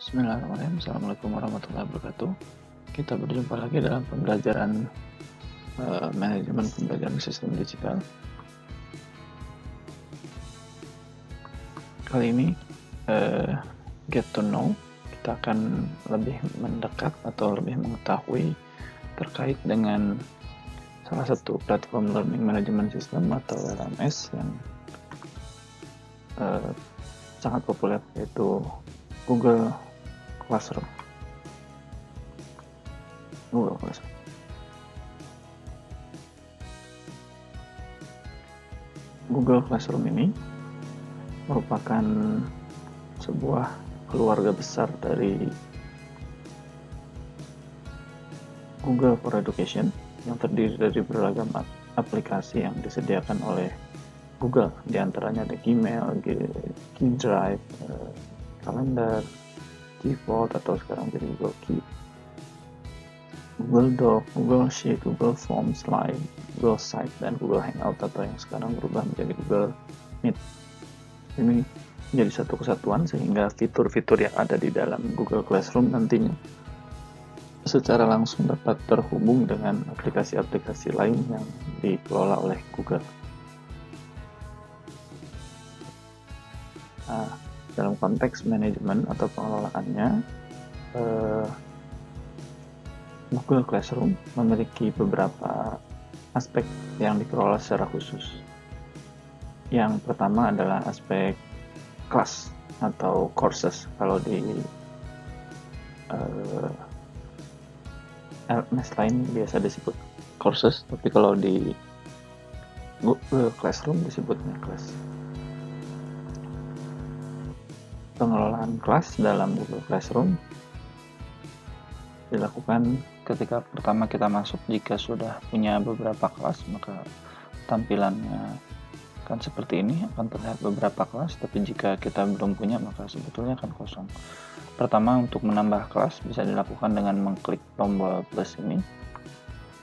Bismillahirrahmanirrahim. Assalamualaikum warahmatullahi wabarakatuh. Kita berjumpa lagi dalam pembelajaran manajemen pembelajaran sistem digital. Kali ini get to know, kita akan lebih mendekat atau lebih mengetahui terkait dengan salah satu platform learning management system atau LMS yang sangat populer, yaitu Google Classroom. Google Classroom ini merupakan sebuah keluarga besar dari Google for Education yang terdiri dari beragam aplikasi yang disediakan oleh Google. Di antaranya ada Gmail, G Drive, Calendar, Gvault atau sekarang jadi Google Keep, Google Doc, Google Sheet, Google Forms, Slide, Google Site, dan Google Hangout atau yang sekarang berubah menjadi Google Meet. Ini menjadi satu kesatuan sehingga fitur-fitur yang ada di dalam Google Classroom nantinya secara langsung dapat terhubung dengan aplikasi-aplikasi lain yang dikelola oleh Google. Nah, dalam konteks manajemen atau pengelolaannya, Google Classroom memiliki beberapa aspek yang dikelola secara khusus. Yang pertama adalah aspek kelas atau courses. Kalau di LMS lain biasa disebut courses, tapi kalau di Google Classroom disebutnya kelas. Pengelolaan kelas dalam Google Classroom dilakukan ketika pertama kita masuk. Jika sudah punya beberapa kelas, maka tampilannya akan seperti ini, akan terlihat beberapa kelas. Tapi jika kita belum punya, maka sebetulnya akan kosong. Pertama, untuk menambah kelas bisa dilakukan dengan mengklik tombol plus ini.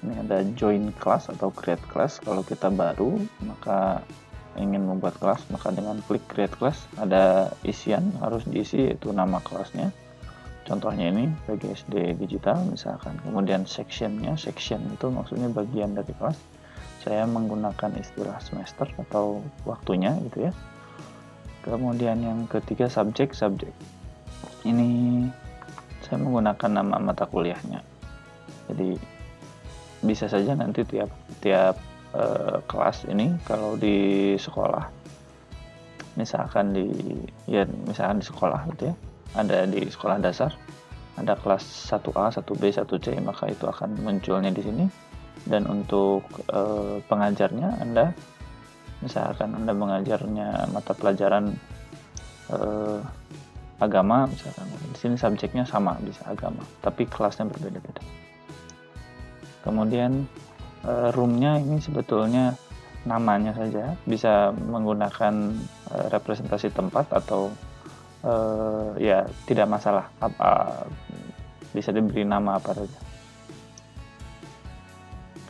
Ini ada join class atau create class. Kalau kita baru, maka ingin membuat kelas, maka dengan klik create class ada isian harus diisi, yaitu nama kelasnya. Contohnya ini PGSD digital misalkan. Kemudian section itu maksudnya bagian dari kelas. Saya menggunakan istilah semester atau waktunya gitu ya. Kemudian yang ketiga subjek. Ini saya menggunakan nama mata kuliahnya. Jadi bisa saja nanti tiap kelas ini kalau di sekolah, misalkan di sekolah gitu ya, ada di sekolah dasar, ada kelas 1A, 1B, 1C, maka itu akan munculnya di sini. Dan untuk pengajarnya, misalkan Anda mengajarnya mata pelajaran agama, misalkan di sini subjeknya sama, bisa agama, tapi kelasnya berbeda-beda. Kemudian roomnya ini sebetulnya namanya saja, bisa menggunakan representasi tempat atau ya tidak masalah, bisa diberi nama apa saja.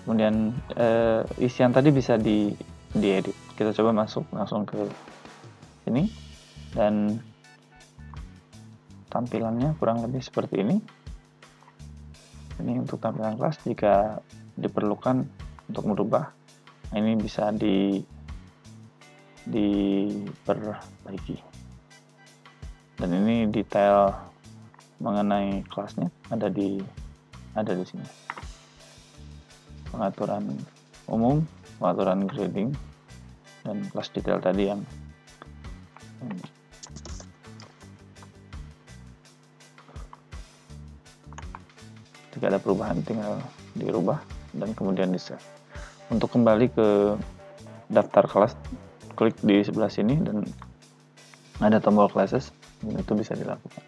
Kemudian isian tadi bisa diedit. Kita coba masuk langsung ke sini dan tampilannya kurang lebih seperti ini. Ini untuk tampilan kelas. Jika diperlukan untuk merubah, ini bisa diperbaiki. Dan ini detail mengenai kelasnya ada di sini. Pengaturan umum, pengaturan grading, dan kelas detail tadi yang jika ada perubahan tinggal dirubah dan kemudian di-save. Untuk kembali ke daftar kelas, klik di sebelah sini dan ada tombol classes, dan itu bisa dilakukan.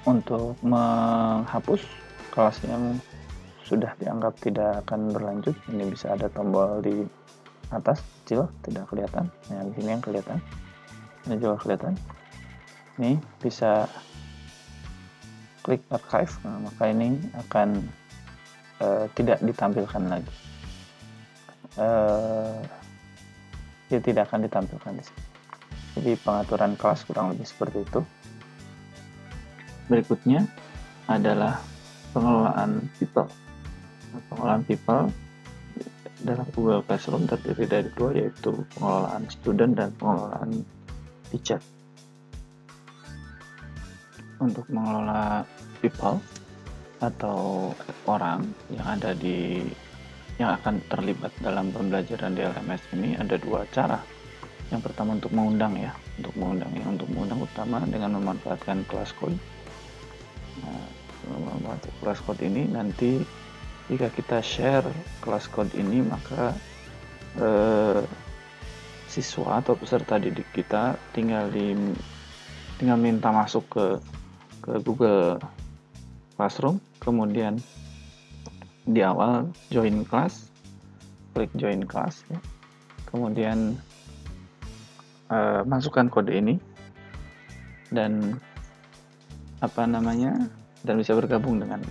Untuk menghapus kelas yang sudah dianggap tidak akan berlanjut, ini bisa ada tombol di atas kecil, tidak kelihatan. Nah, di sini yang kelihatan. Ini juga kelihatan. Ini bisa klik archive, maka ini akan tidak ditampilkan lagi. Dia tidak akan ditampilkan di sini. Jadi pengaturan kelas kurang lebih seperti itu. Berikutnya adalah pengelolaan people. Pengelolaan people dalam Google Classroom terdiri dari dua, yaitu pengelolaan student dan pengelolaan teacher. Untuk mengelola people atau orang yang akan terlibat dalam pembelajaran di LMS ini ada dua cara. Yang pertama untuk mengundang utama dengan memanfaatkan class code. Memanfaatkan class code ini, nanti jika kita share class code ini, maka siswa atau peserta didik kita tinggal minta masuk ke Google Classroom, kemudian di awal join class, klik join class ya. Kemudian masukkan kode ini dan dan bisa bergabung dengan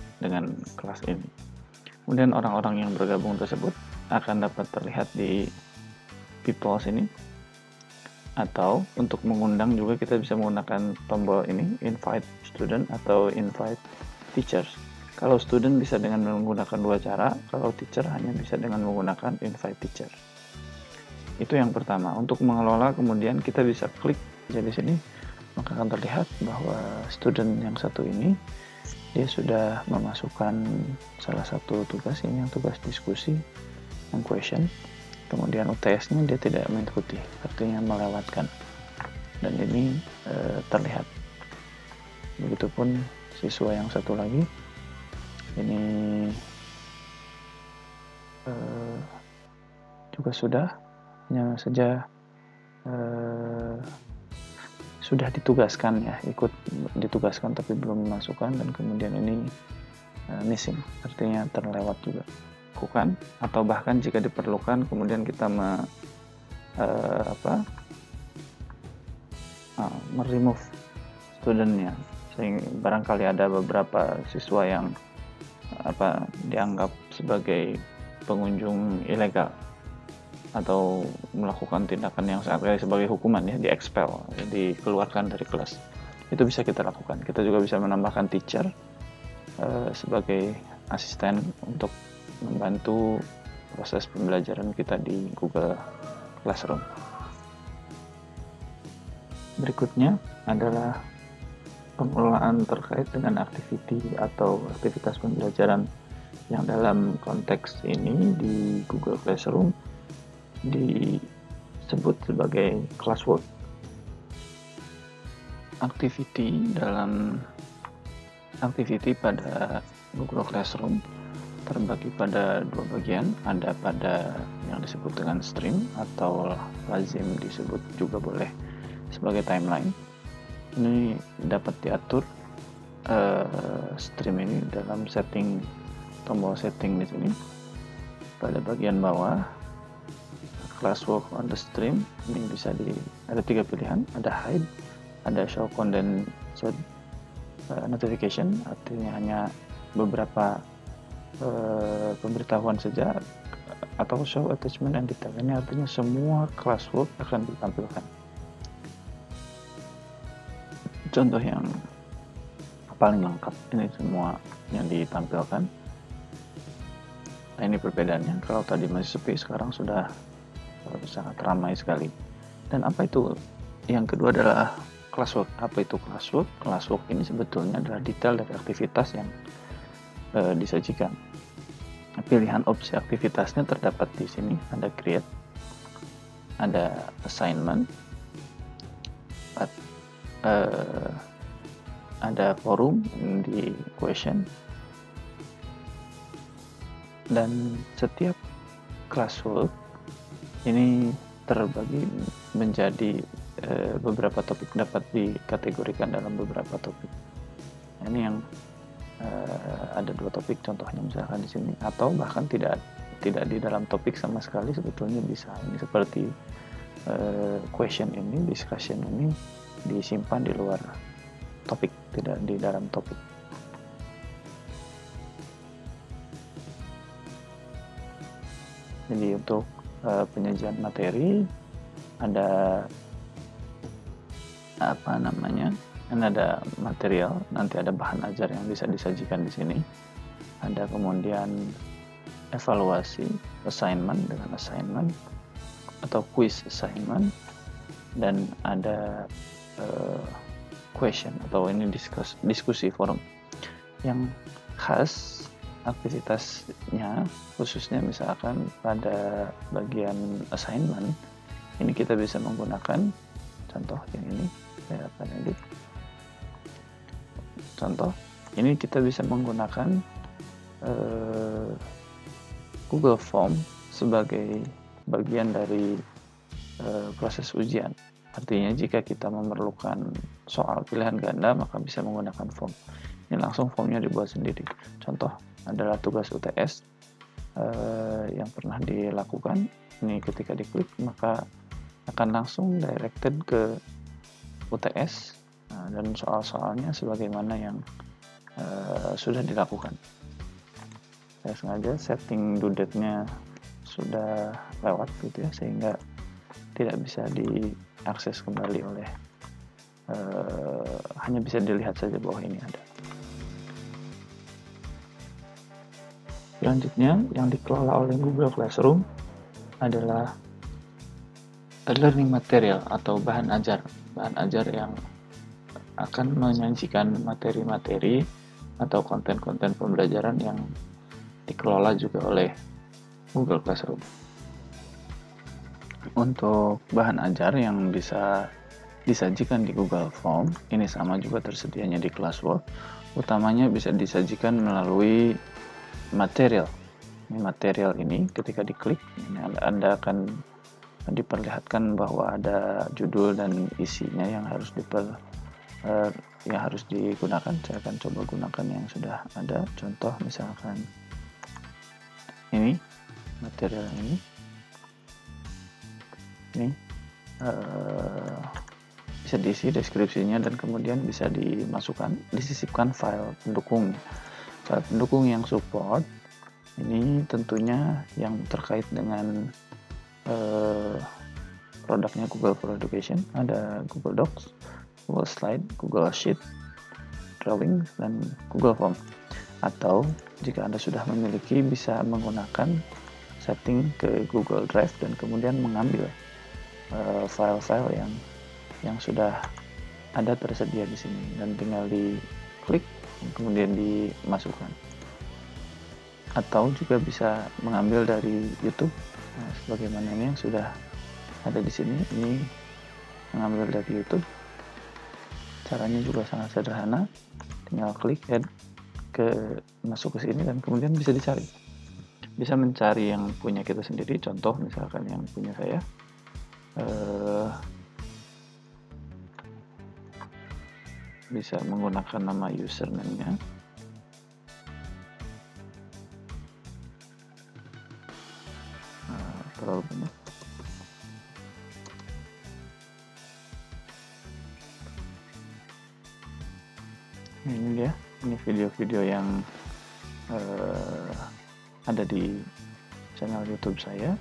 kelas ini. Kemudian orang-orang yang bergabung tersebut akan dapat terlihat di people sini. Atau untuk mengundang juga kita bisa menggunakan tombol ini, invite student atau invite teachers. Kalau student bisa dengan menggunakan dua cara, kalau teacher hanya bisa dengan menggunakan invite teacher. Itu yang pertama. Untuk mengelola, kemudian kita bisa klik di sini, maka akan terlihat bahwa student yang satu ini dia sudah memasukkan salah satu tugas ini, yang tugas diskusi, yang question. Kemudian UTS-nya dia tidak mengikuti, artinya melewatkan. Dan ini terlihat. Begitupun siswa yang satu lagi, ini juga sudah, hanya saja sudah ditugaskan ya, ikut ditugaskan tapi belum memasukkan, dan kemudian ini missing, artinya terlewat juga. Lakukan, atau bahkan jika diperlukan kemudian kita meremove studentnya, sehingga barangkali ada beberapa siswa yang dianggap sebagai pengunjung ilegal atau melakukan tindakan yang sangat sebagai hukuman ya, di-expel, dikeluarkan dari kelas. Itu bisa kita lakukan. Kita juga bisa menambahkan teacher sebagai asisten untuk membantu proses pembelajaran kita di Google Classroom. Berikutnya adalah pengelolaan terkait dengan activity atau aktivitas pembelajaran yang dalam konteks ini di Google Classroom disebut sebagai classwork. Activity pada Google Classroom terbagi pada dua bagian. Ada pada yang disebut dengan stream atau lazim disebut juga boleh sebagai timeline. Ini dapat diatur stream ini dalam setting, tombol setting di sini. Pada bagian bawah classwork on the stream ini bisa ada tiga pilihan, ada hide, ada show condensed notification, artinya hanya beberapa pemberitahuan saja, atau show attachment and detail, ini artinya semua classwork akan ditampilkan. Contoh yang paling lengkap, ini semua yang ditampilkan. Nah, ini perbedaannya, kalau tadi masih sepi, sekarang sudah sangat ramai sekali. Dan apa itu? Yang kedua adalah classwork. Apa itu classwork? Classwork ini sebetulnya adalah detail dari aktivitas yang disajikan. Pilihan opsi aktivitasnya terdapat di sini. Ada create, ada assignment, ada forum di question, dan setiap classwork ini terbagi menjadi beberapa topik, dapat dikategorikan dalam beberapa topik. Ini yang ada dua topik contohnya misalkan di sini, atau bahkan tidak di dalam topik sama sekali, sebetulnya bisa. Ini seperti question ini, discussion ini disimpan di luar topik, tidak di dalam topik. Jadi untuk penyajian materi ada ada material, nanti ada bahan ajar yang bisa disajikan di sini. Ada kemudian evaluasi, assignment dengan assignment atau quiz assignment, dan ada question atau ini diskusi forum yang khas. Aktivitasnya khususnya misalkan pada bagian assignment ini kita bisa menggunakan contoh yang ini, saya akan edit contoh ini, kita bisa menggunakan Google Form sebagai bagian dari proses ujian. Artinya jika kita memerlukan soal pilihan ganda maka bisa menggunakan form. Ini langsung formnya dibuat sendiri. Contoh adalah tugas UTS yang pernah dilakukan. Ini ketika diklik maka akan langsung directed ke UTS dan soal-soalnya sebagaimana yang sudah dilakukan. Saya sengaja setting due date-nya sudah lewat gitu ya, sehingga tidak bisa diakses kembali oleh hanya bisa dilihat saja bahwa ini ada. Selanjutnya yang dikelola oleh Google Classroom adalah learning material atau bahan ajar yang akan menyajikan materi-materi atau konten-konten pembelajaran yang dikelola juga oleh Google Classroom. Untuk bahan ajar yang bisa disajikan di Google Form, ini sama juga tersedianya di Classwork. Utamanya bisa disajikan melalui material. Ini material ini ketika diklik, ini Anda akan diperlihatkan bahwa ada judul dan isinya yang harus digunakan. Saya akan coba gunakan yang sudah ada. Contoh misalkan ini material ini bisa diisi deskripsinya dan kemudian bisa disisipkan file pendukung. File pendukung yang support ini tentunya yang terkait dengan produknya Google for Education. Ada Google Docs, Google Slide, Google Sheet, Drawing, dan Google Form. Atau jika Anda sudah memiliki, bisa menggunakan setting ke Google Drive dan kemudian mengambil file-file yang sudah ada tersedia di sini dan tinggal diklik kemudian dimasukkan. Atau juga bisa mengambil dari YouTube, sebagaimana ini yang sudah ada di sini. Ini mengambil dari YouTube. Caranya juga sangat sederhana, tinggal klik add masuk ke sini dan kemudian bisa dicari. Bisa mencari yang punya kita sendiri. Contoh misalkan yang punya saya, bisa menggunakan nama username-nya. Terlalu banyak. Ini dia, ini video-video yang ada di channel YouTube saya,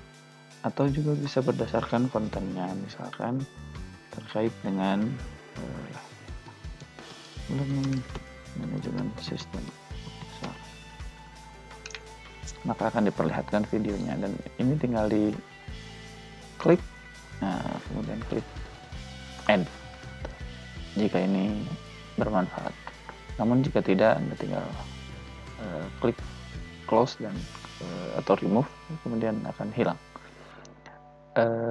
atau juga bisa berdasarkan kontennya, misalkan terkait dengan learning management system, maka akan diperlihatkan videonya, dan ini tinggal di klik, kemudian klik add jika ini bermanfaat. Namun jika tidak, Anda tinggal klik close dan atau remove, kemudian akan hilang.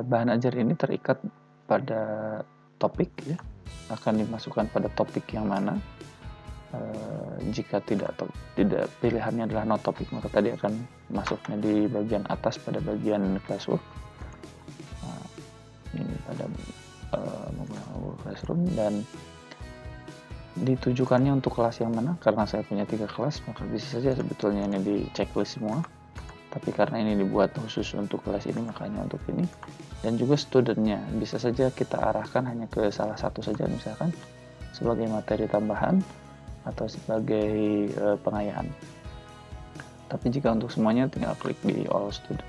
Bahan ajar ini terikat pada topik ya, akan dimasukkan pada topik yang mana. Jika tidak pilihannya adalah no topic, maka tadi akan masuknya di bagian atas pada bagian classwork. Ini pada Google Classroom, dan ditujukannya untuk kelas yang mana. Karena saya punya 3 kelas, maka bisa saja sebetulnya ini di checklist semua, tapi karena ini dibuat khusus untuk kelas ini makanya untuk ini. Dan juga studentnya bisa saja kita arahkan hanya ke salah satu saja, misalkan sebagai materi tambahan atau sebagai pengayaan. Tapi jika untuk semuanya tinggal klik di all student.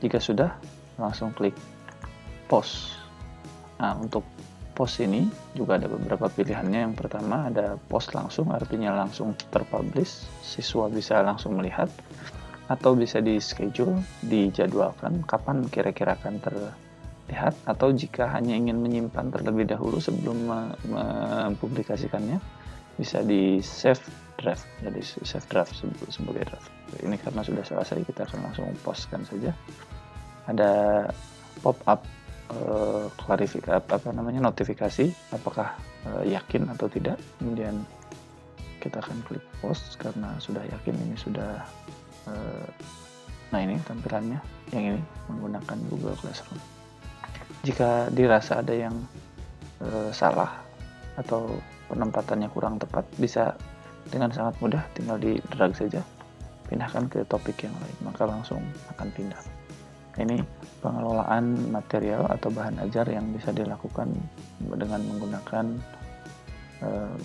Jika sudah, langsung klik post. Nah, untuk post ini juga ada beberapa pilihannya. Yang pertama ada post langsung, artinya langsung terpublish, siswa bisa langsung melihat, atau bisa di schedule, dijadwalkan kapan kira-kira akan terlihat, atau jika hanya ingin menyimpan terlebih dahulu sebelum mempublikasikannya, bisa di save draft, jadi save draft sebagai draft. Ini karena sudah selesai, kita akan langsung postkan saja. Ada pop up notifikasi apakah yakin atau tidak, kemudian kita akan klik post karena sudah yakin ini sudah nah ini tampilannya yang ini menggunakan Google Classroom. Jika dirasa ada yang salah atau penempatannya kurang tepat, bisa dengan sangat mudah tinggal di drag saja, pindahkan ke topik yang lain, maka langsung akan pindah. Ini pengelolaan material atau bahan ajar yang bisa dilakukan dengan menggunakan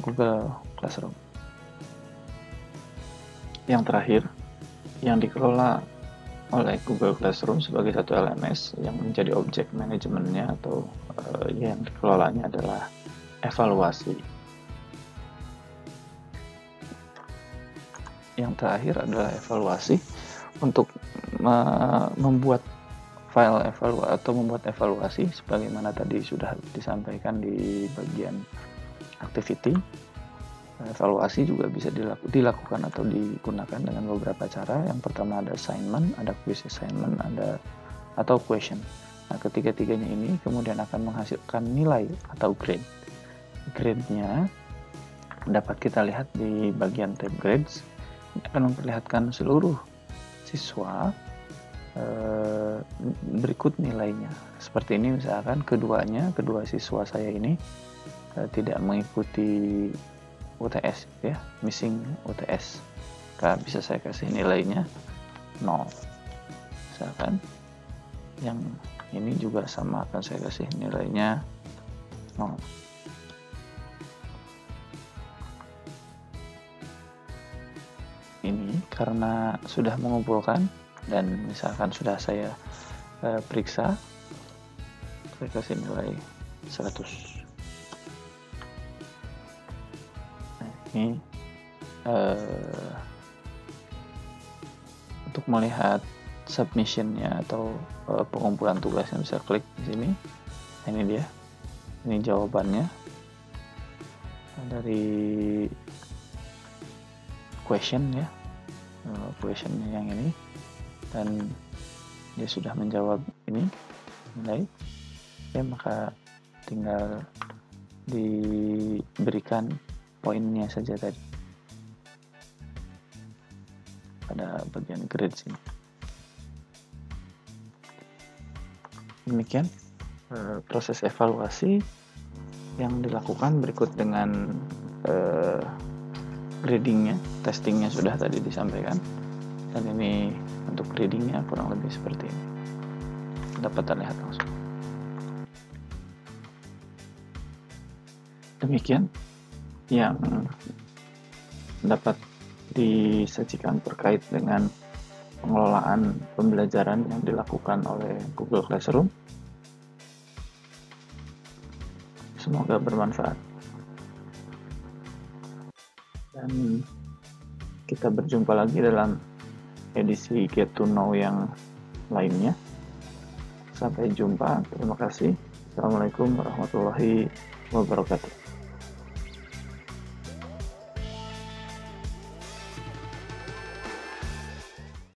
Google Classroom. Yang terakhir, yang dikelola oleh Google Classroom sebagai satu LMS yang menjadi objek manajemennya atau yang dikelolanya adalah evaluasi. Yang terakhir adalah evaluasi. Untuk membuat file evaluasi atau membuat evaluasi sebagaimana tadi sudah disampaikan di bagian activity, evaluasi juga bisa dilakukan atau digunakan dengan beberapa cara. Yang pertama ada assignment, ada quiz assignment, atau question. Nah, ketiga-tiganya ini kemudian akan menghasilkan nilai atau grade. Grade-nya dapat kita lihat di bagian tab grades. Ini akan memperlihatkan seluruh siswa berikut nilainya. Seperti ini misalkan kedua siswa saya ini tidak mengikuti UTS ya, missing UTS. Bisa saya kasih nilainya 0. Misalkan yang ini juga sama, akan saya kasih nilainya 0. Ini karena sudah mengumpulkan dan misalkan sudah saya periksa, saya kasih nilai 100. Nah, ini untuk melihat submissionnya atau pengumpulan tugasnya bisa klik di sini. Nah, ini dia, ini jawabannya dari question ya, questionnya yang ini, dan dia sudah menjawab ini nilai ya, maka tinggal diberikan poinnya saja tadi pada bagian grades ini. Demikian proses evaluasi yang dilakukan. Berikut dengan gradingnya, testingnya sudah tadi disampaikan, dan ini untuk gradingnya kurang lebih seperti ini, dapat terlihat langsung. Demikian yang dapat disajikan terkait dengan pengelolaan pembelajaran yang dilakukan oleh Google Classroom. Semoga bermanfaat. Dan kita berjumpa lagi dalam edisi Get to Know yang lainnya. Sampai jumpa. Terima kasih. Assalamualaikum warahmatullahi wabarakatuh.